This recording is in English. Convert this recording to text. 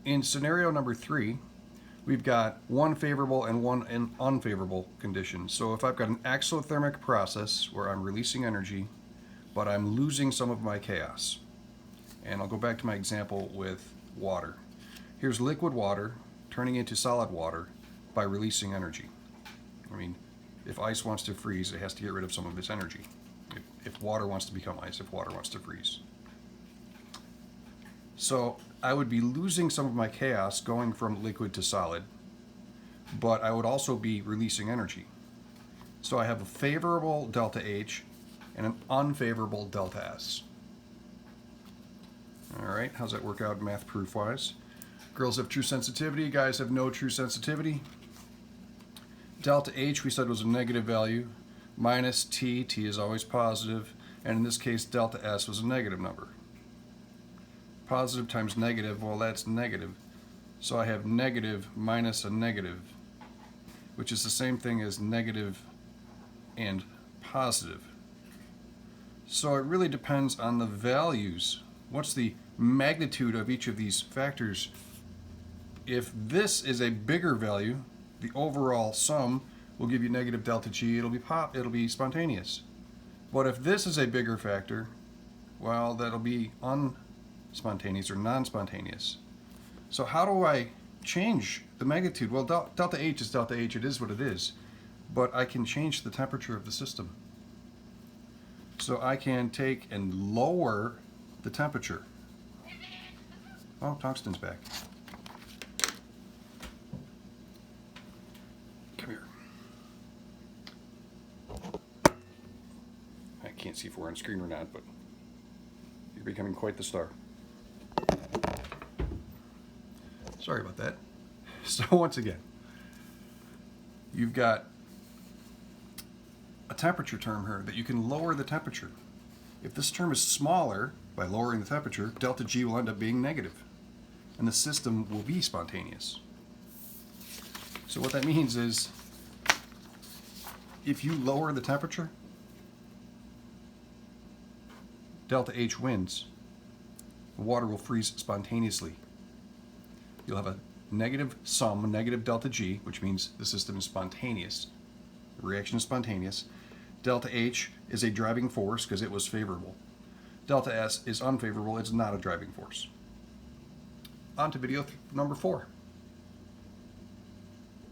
in scenario number 3, we've got one favorable and one unfavorable condition. So if I've got an exothermic process where I'm releasing energy, but I'm losing some of my chaos. And I'll go back to my example with water. Here's liquid water turning into solid water by releasing energy. I mean, if ice wants to freeze, it has to get rid of some of its energy. If water wants to become ice, if water wants to freeze. So I would be losing some of my chaos going from liquid to solid, but I would also be releasing energy. So I have a favorable delta H and an unfavorable delta S. All right, how's that work out math proof-wise? Girls have true sensitivity, guys have no true sensitivity. Delta H we said was a negative value, minus T, T is always positive, and in this case delta S was a negative number. Positive times negative, well that's negative. So I have negative minus a negative, which is the same thing as negative and positive. So it really depends on the values. What's the magnitude of each of these factors? If this is a bigger value, the overall sum will give you negative delta G, it'll be spontaneous. But if this is a bigger factor, well, that'll be unspontaneous or non-spontaneous. So how do I change the magnitude? Well, delta H is delta H, it is what it is. But I can change the temperature of the system. So I can take and lower the temperature. Oh, tungsten's back. Come here. I can't see if we're on screen or not, but you're becoming quite the star. Sorry about that. So once again, you've got a temperature term here that you can lower the temperature. If this term is smaller, by lowering the temperature, delta G will end up being negative, and the system will be spontaneous. So what that means is, if you lower the temperature, delta H wins. The water will freeze spontaneously. You'll have a negative sum, negative delta G, which means the system is spontaneous. The reaction is spontaneous. Delta H is a driving force because it was favorable. Delta S is unfavorable, it's not a driving force. On to video number 4.